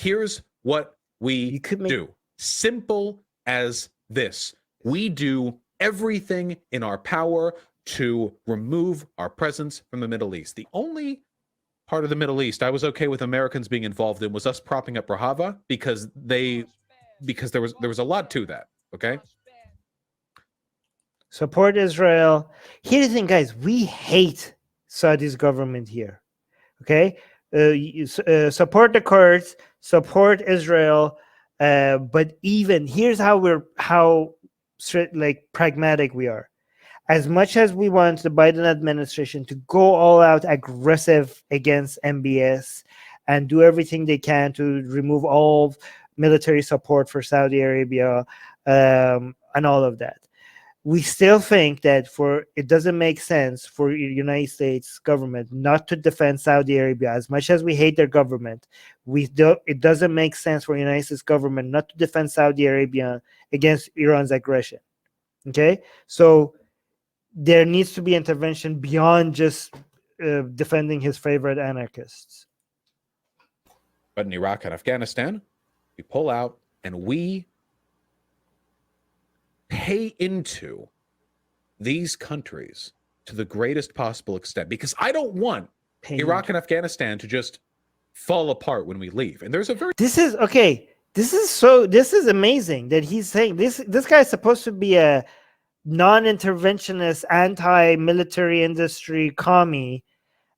Here's what we do. Simple as this. We do everything in our power to remove our presence from the Middle East. The only part of the Middle East I was okay with Americans being involved in was us propping up Rojava because there was a lot to that. Okay. Support Israel. Here's the thing, guys. We hate Saudi's government here. Okay. Support the Kurds. Support Israel. But even here's how pragmatic we are. As much as we want the Biden administration to go all out aggressive against MBS and do everything they can to remove all military support for Saudi Arabia and all of that, we still think that it doesn't make sense for the United States government not to defend Saudi Arabia. As much as we hate their government, it doesn't make sense for the United States government not to defend Saudi Arabia against Iran's aggression. Okay? So there needs to be intervention beyond just defending his favorite anarchists. But in Iraq and Afghanistan, we pull out and we pay into these countries to the greatest possible extent, because I don't want Iraq and Afghanistan to just fall apart when we leave. And there's a very this is amazing that he's saying this guy's supposed to be a non-interventionist, anti-military industry commie,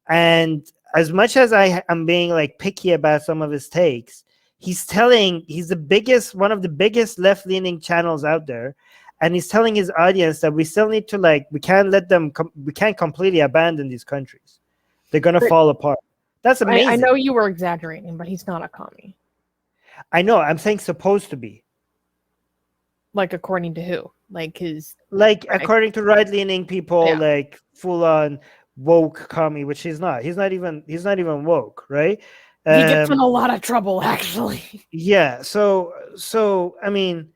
and as much as I am being like picky about some of his takes, he's one of the biggest left-leaning channels out there, and he's telling his audience that we still need to we can't completely abandon these countries. They're gonna fall apart. That's amazing. I know you were exaggerating, but he's not a commie. I know. I'm saying supposed to be. Like according to who? According to right-leaning people, like full-on woke commie, which he's not. He's not even woke, right? He gets in a lot of trouble, actually. Yeah. So I mean,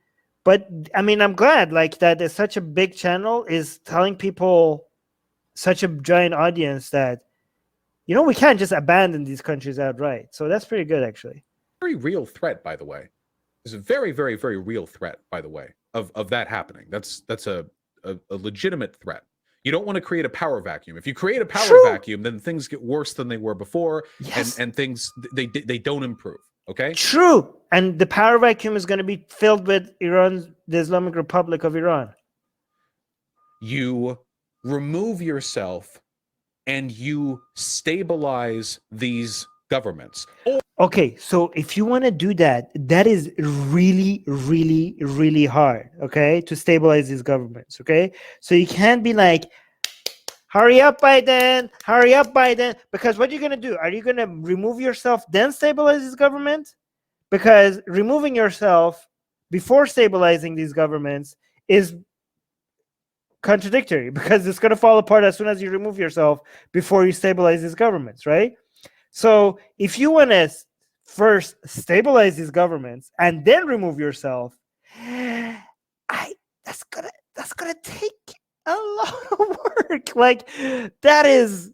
I'm glad that there's such a big channel is telling people, such a giant audience, that we can't just abandon these countries outright. So that's pretty good, actually. Very real threat, by the way. There's a very, very, very real threat, by the way, of that happening. That's a legitimate threat. You don't want to create a power vacuum. If you create a power vacuum, then things get worse than they were before, and things they don't improve. Okay. True, and the power vacuum is going to be filled with the Islamic Republic of Iran. You remove yourself, and you stabilize these governments. Okay, so if you want to do that, that is really, really, really hard, okay, to stabilize these governments, okay? So you can't be like, hurry up, Biden, because what are you going to do? Are you going to remove yourself, then stabilize this government? Because removing yourself before stabilizing these governments is contradictory, because it's going to fall apart as soon as you remove yourself before you stabilize these governments, right? So if you want to first stabilize these governments and then remove yourself, that's gonna take a lot of work. That is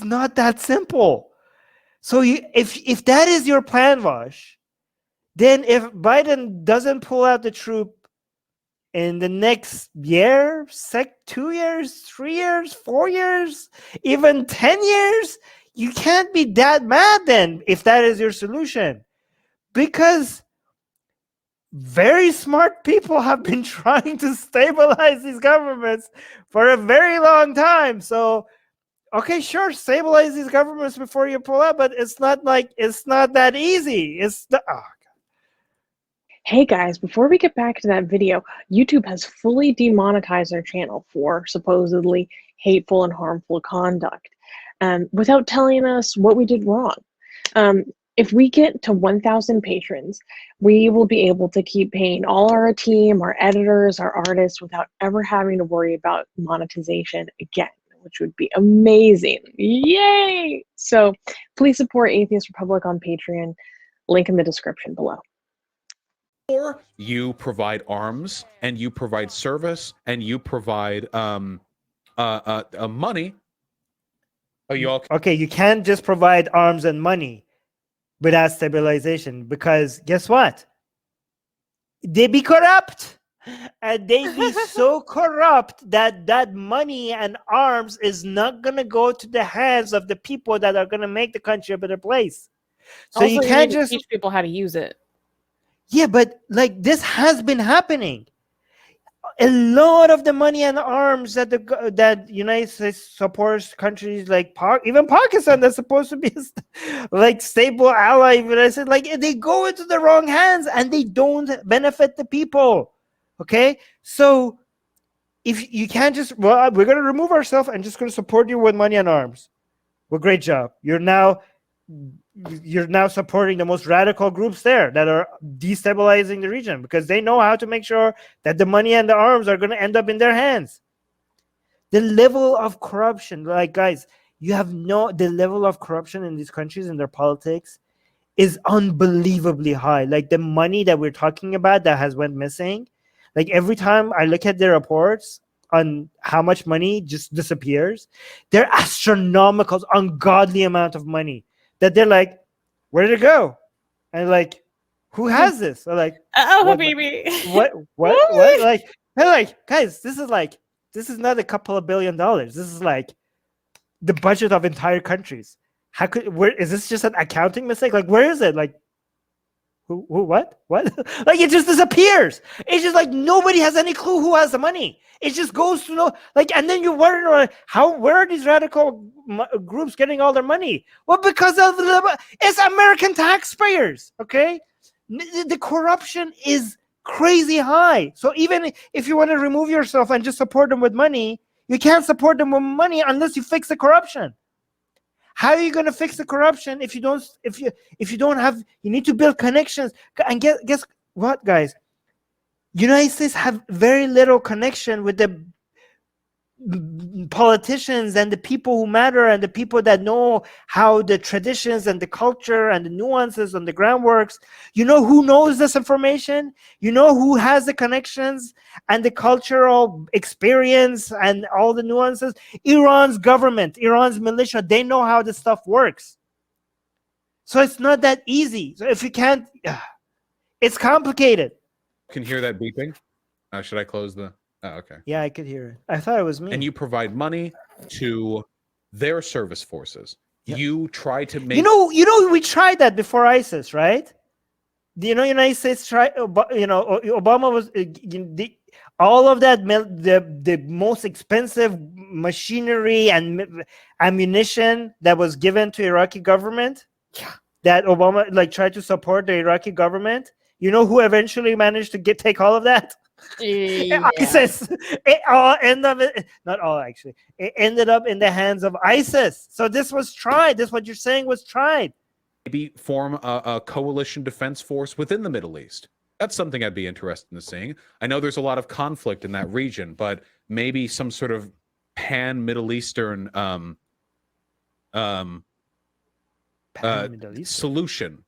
not that simple. So if that is your plan, Vash, then if Biden doesn't pull out the troop in the next year, 2 years, 3 years, 4 years, even 10 years, you can't be that mad then if that is your solution. Because very smart people have been trying to stabilize these governments for a very long time. So, okay, sure, stabilize these governments before you pull out, but it's not that easy. Hey guys, before we get back to that video, YouTube has fully demonetized our channel for supposedly hateful and harmful conduct, without telling us what we did wrong. If we get to 1,000 patrons, we will be able to keep paying all our team, our editors, our artists, without ever having to worry about monetization again, which would be amazing. Yay! So please support Atheist Republic on Patreon. Link in the description below. Or you provide arms, and you provide service, and you provide money Oh, you all Okay, you can't just provide arms and money without stabilization, because guess what? They be corrupt, and they be so corrupt that that money and arms is not gonna go to the hands of the people that are gonna make the country a better place. So Also, you you can't need to just teach people how to use it. yeah, but like this has been happening. A lot of the money and arms that that United States supports countries like even Pakistan, that's supposed to be like stable ally of United States, like they go into the wrong hands and they don't benefit the people. Okay, so if you can't just we're going to remove ourselves and just going to support you with money and arms. Well, great job. You're now supporting the most radical groups there that are destabilizing the region, because they know how to make sure that the money and the arms are going to end up in their hands. The level of corruption, like guys, the level of corruption in these countries and their politics is unbelievably high. Like the money that we're talking about that has went missing, like every time I look at their reports on how much money just disappears, they're astronomical, ungodly amount of money that they're like, where did it go? And like, who has this? Or like, Oh, what, baby. what? Like, they're like, guys, this is not a couple of $1 billion. This is like the budget of entire countries. Where is this just an accounting mistake? Like, where is it? Like, who what? Like, it just disappears. It's just like nobody has any clue who has the money. It just goes to and then you wonder like, where are these radical groups getting all their money? Well, because of it's American taxpayers. Okay, the corruption is crazy high. So even if you want to remove yourself and just support them with money, you can't support them with money unless you fix the corruption. How are you going to fix the corruption if you don't have? You need to build connections. And guess what, guys? United States have very little connection with the politicians and the people who matter and the people that know how the traditions and the culture and the nuances on the ground works. You know who knows this information? You know who has the connections and the cultural experience and all the nuances? Iran's government, Iran's militia, they know how this stuff works. So it's not that easy. So if you can't, it's complicated. can hear that beeping. Should I close the? Oh, okay. Yeah, I could hear it. I thought it was me. And you provide money to their service forces. Yep. You try to make. You know, we tried that before ISIS, right? United States tried. Obama was all of that. The most expensive machinery and ammunition that was given to Iraqi government. Yeah. That Obama tried to support the Iraqi government. You know who eventually managed to take all of that? Yeah. ISIS. It ended up in the hands of ISIS. So this was tried. This what you're saying was tried. Maybe form a coalition defense force within the Middle East. That's something I'd be interested in seeing. I know there's a lot of conflict in that region, but maybe some sort of pan-Middle Eastern solution.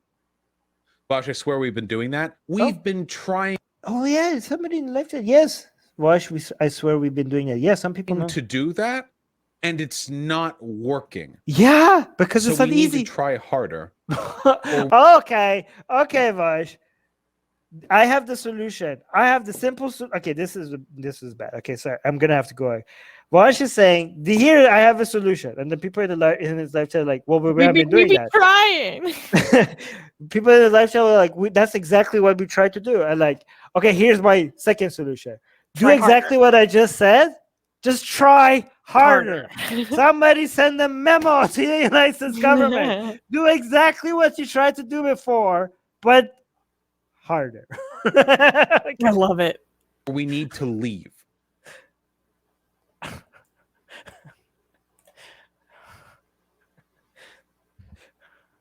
Bosh, I swear we've been doing that. We've been trying. Oh yeah, somebody in the live chat. Yes, Wash. I swear we've been doing that. Yeah, some people know. To do that, and it's not working. Yeah, because so it's not we easy. Need to try harder. Okay, Vash. I have the solution. I have the simple. Okay, this is bad. Okay, sorry, I'm gonna have to go. Vash is saying here I have a solution, and the people in his live chat are like, well, we have been doing that. Trying. People in the live chat are like, that's exactly what we tried to do. And like, okay, here's my second solution. Do exactly what I just said. Just try harder. Somebody send a memo to the United States government. Do exactly what you tried to do before, but harder. I love it. We need to leave.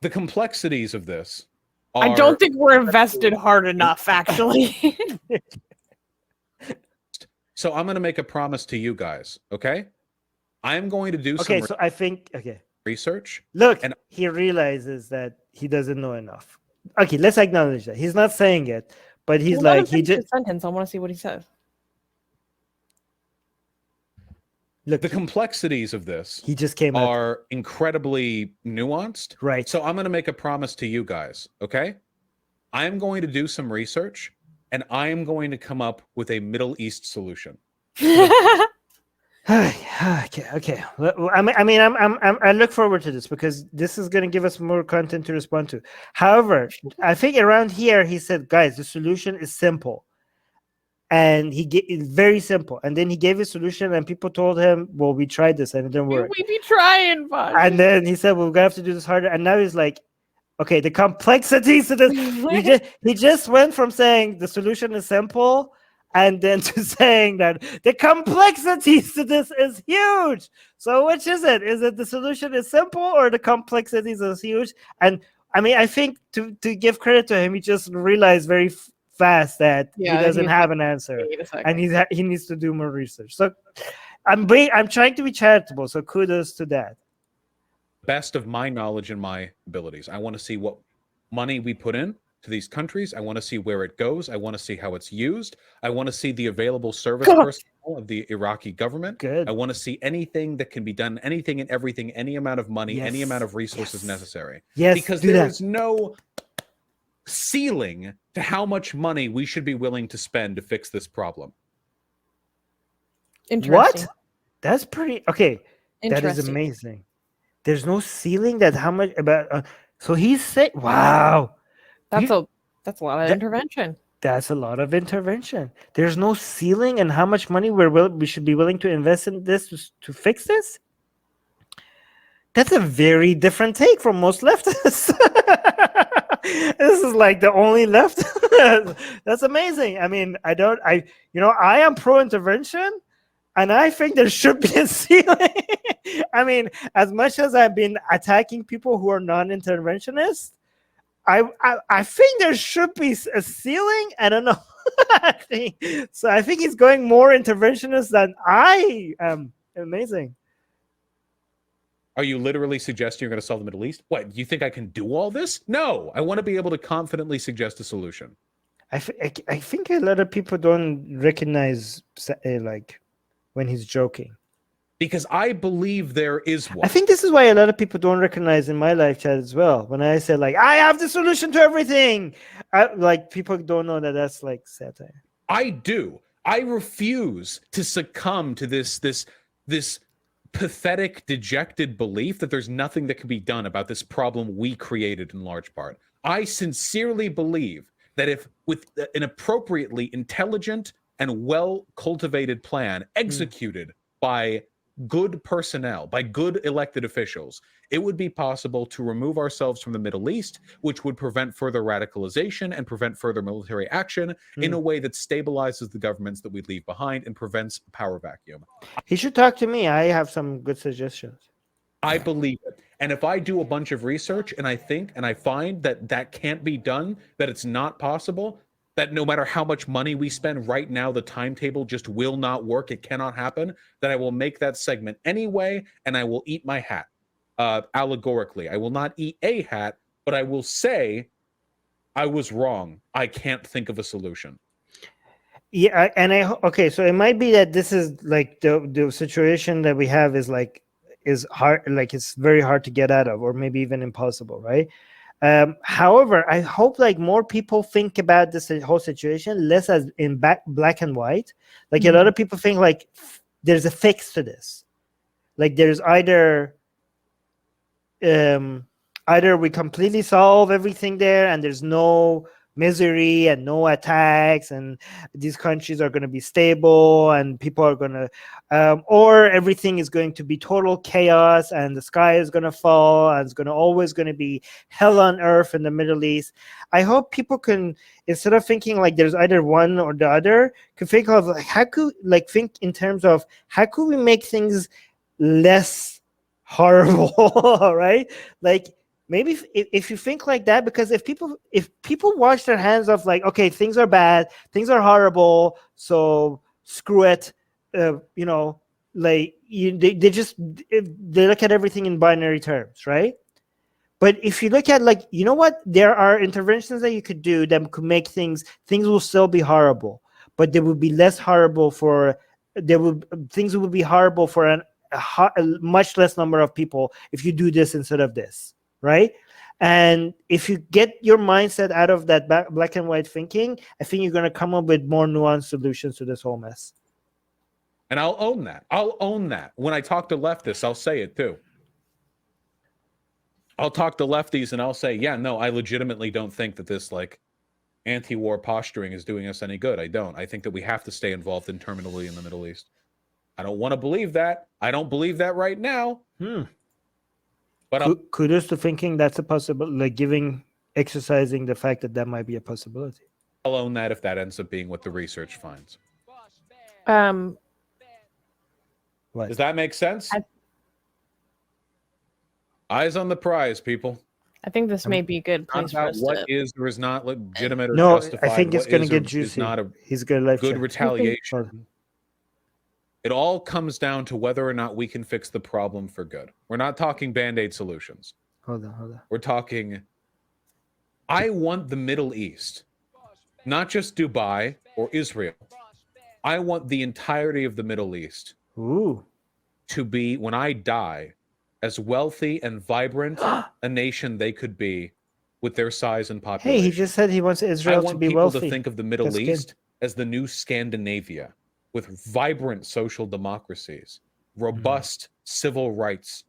The complexities of this are... I don't think we're invested hard enough, actually. So I'm going to make a promise to you guys, okay? I'm going to do some Okay, so I think... Okay. Research. Look, and he realizes that he doesn't know enough. Okay, let's acknowledge that. He's not saying it, but he's he just... sentence. I want to see what he says. Look, The complexities of this he just came out. are incredibly nuanced. Right. So I'm going to make a promise to you guys, okay? I am going to do some research and I am going to come up with a Middle East solution. Okay. Well, I look forward to this because this is going to give us more content to respond to. However, I think around here he said, guys, the solution is simple. And it's very simple. And then he gave a solution, and people told him, well, we tried this and it didn't work. We be trying, but And then he said, well, we're going to have to do this harder. And now he's like, okay, the complexities of this. He just went from saying the solution is simple and then to saying that the complexities to this is huge. So which is it? Is it the solution is simple or the complexities is huge? And I mean, I think to give credit to him, he just realized very fast that he doesn't have an answer, and he needs to do more research. So I'm trying to be charitable, so kudos to that. Best of my knowledge and my abilities. I want to see what money we put in to these countries. I want to see where it goes. I want to see how it's used. I want to see the available service personnel of the Iraqi government. Good. I want to see anything that can be done, anything and everything, any amount of money, any amount of resources necessary. Yes, because there is no ceiling to how much money we should be willing to spend to fix this problem. Interesting. What? That's pretty okay. That is amazing. There's no ceiling that how much about. So he's saying, "Wow, That's a lot of intervention. That's a lot of intervention. There's no ceiling and how much money we should be willing to invest in this to fix this." That's a very different take from most leftists. This is like the only left. That's amazing. I mean, I am pro-intervention, and I think there should be a ceiling. I mean, as much as I've been attacking people who are non-interventionists, I think there should be a ceiling. I don't know. I think he's going more interventionist than I am. Amazing. Are you literally suggesting you're going to solve the Middle East? What, you think I can do all this? No, I want to be able to confidently suggest a solution. I think a lot of people don't recognize like when he's joking. Because I believe there is one. I think this is why a lot of people don't recognize in my live chat as well. When I say like, I have the solution to everything. Like people don't know that that's like satire. I do. I refuse to succumb to this pathetic, dejected belief that there's nothing that can be done about this problem we created in large part. I sincerely believe that if with an appropriately intelligent and well-cultivated plan executed by good personnel, by good elected officials, it would be possible to remove ourselves from the Middle East, which would prevent further radicalization and prevent further military action in a way that stabilizes the governments that we leave behind and prevents a power vacuum. He should talk to me. I have some good suggestions. I believe it. And if I do a bunch of research and I find that can't be done, that it's not possible, that no matter how much money we spend right now, the timetable just will not work, it cannot happen, then I will make that segment anyway, and I will eat my hat. Allegorically, I will not eat a hat, but I will say I was wrong. I can't think of a solution. Yeah, and okay, so it might be that this is like the situation that we have is hard, like it's very hard to get out of, or maybe even impossible, right? However, I hope like more people think about this whole situation less as in black and white. Like a lot of people think like there's a fix to this. Like there's either we completely solve everything there and there's no misery and no attacks and these countries are going to be stable and people are going to or everything is going to be total chaos and the sky is going to fall and it's always going to be hell on earth in the Middle East. I hope people can, instead of thinking like there's either one or the other, can think of like think in terms of how could we make things less horrible, right? Like maybe if you think like that, because if people wash their hands off like, okay, things are bad, things are horrible, so screw it, like they look at everything in binary terms, right? But if you look at like, you know what, there are interventions that you could do that could make things will still be horrible, but they would be less horrible for things would be horrible for a much less number of people if you do this instead of this, right? And if you get your mindset out of that black and white thinking, I think you're going to come up with more nuanced solutions to this whole mess. And I'll own that. I'll own that. When I talk to leftists, I'll say it too. I'll talk to lefties and I'll say, yeah, no, I legitimately don't think that this like anti-war posturing is doing us any good. I don't. I think that we have to stay involved internally in the Middle East. I don't want to believe that. I don't believe that right now. But kudos to thinking that's a possibility, like exercising the fact that might be a possibility. I'll own that if that ends up being what the research finds. What? Does that make sense? Eyes on the prize, people. I think this may be a good place for Not us about what to... is or is not legitimate or No, justified. I think it's going to get Is juicy. not a He's going to good retaliation. It all comes down to whether or not we can fix the problem for good. We're not talking Band-Aid solutions. Hold on. We're talking, I want the Middle East, not just Dubai or Israel. I want the entirety of the Middle East to be, when I die, as wealthy and vibrant a nation they could be with their size and population. Hey, he just said he wants Israel to be wealthy. I want people to think of the Middle East as the new Scandinavia, with vibrant social democracies, robust civil rights.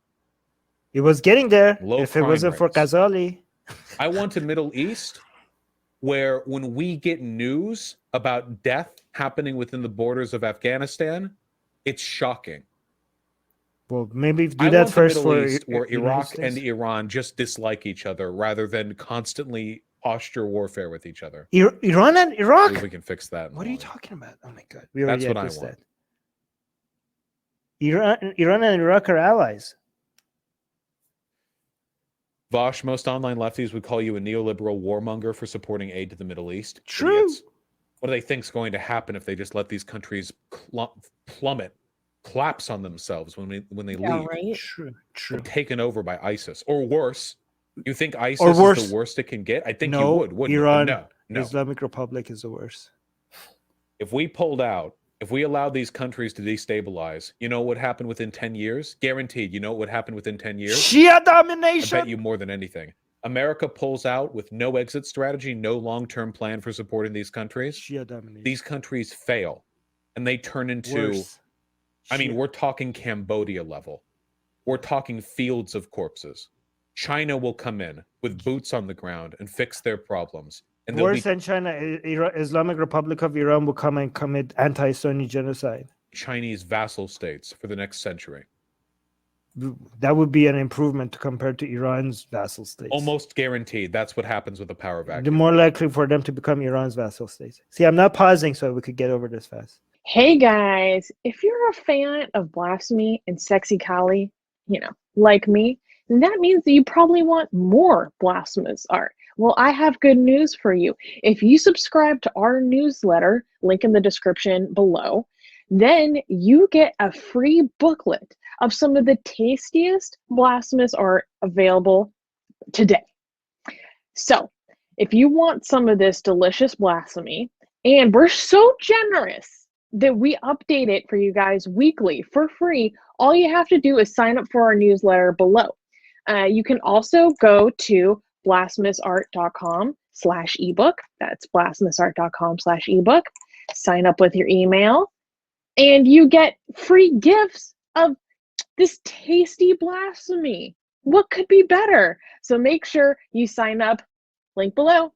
It was getting there if it crime wasn't for rates. Ghazali. I want a Middle East where when we get news about death happening within the borders of Afghanistan, it's shocking. Well, maybe do that first for East where Iraq and Iran just dislike each other rather than constantly posture warfare with each other. Iran and Iraq? Maybe we can fix that. What are you talking about? Oh my God. That's what I want. Iran and Iraq are allies. Vosh, most online lefties would call you a neoliberal warmonger for supporting aid to the Middle East. True. Idiots. What do they think is going to happen if they just let these countries plummet, collapse on themselves when they leave? Right? True. They're taken over by ISIS, or worse. You think ISIS is the worst it can get? I think you would. Wouldn't Iran, you? No. Islamic Republic is the worst. If we pulled out, if we allowed these countries to destabilize, you know what would happen within 10 years? Guaranteed. You know what would happen within 10 years? Shia domination. I bet you more than anything. America pulls out with no exit strategy, no long-term plan for supporting these countries. Shia domination. These countries fail, and they turn into, I mean, we're talking Cambodia level. We're talking fields of corpses. China will come in with boots on the ground and fix their problems. And worse than China, Islamic Republic of Iran will come and commit anti-Sunni genocide. Chinese vassal states for the next century. That would be an improvement compared to Iran's vassal states. Almost guaranteed. That's what happens with a power vacuum. The more likely for them to become Iran's vassal states. See, I'm not pausing so we could get over this fast. Hey guys, if you're a fan of blasphemy and sexy Kali, like me, then that means that you probably want more blasphemous art. Well, I have good news for you. If you subscribe to our newsletter, link in the description below, then you get a free booklet of some of the tastiest blasphemous art available today. So, if you want some of this delicious blasphemy, and we're so generous that we update it for you guys weekly for free, all you have to do is sign up for our newsletter below. You can also go to blasphemousart.com/ebook. That's blasphemousart.com/ebook. Sign up with your email, and you get free gifts of this tasty blasphemy. What could be better? So make sure you sign up. Link below.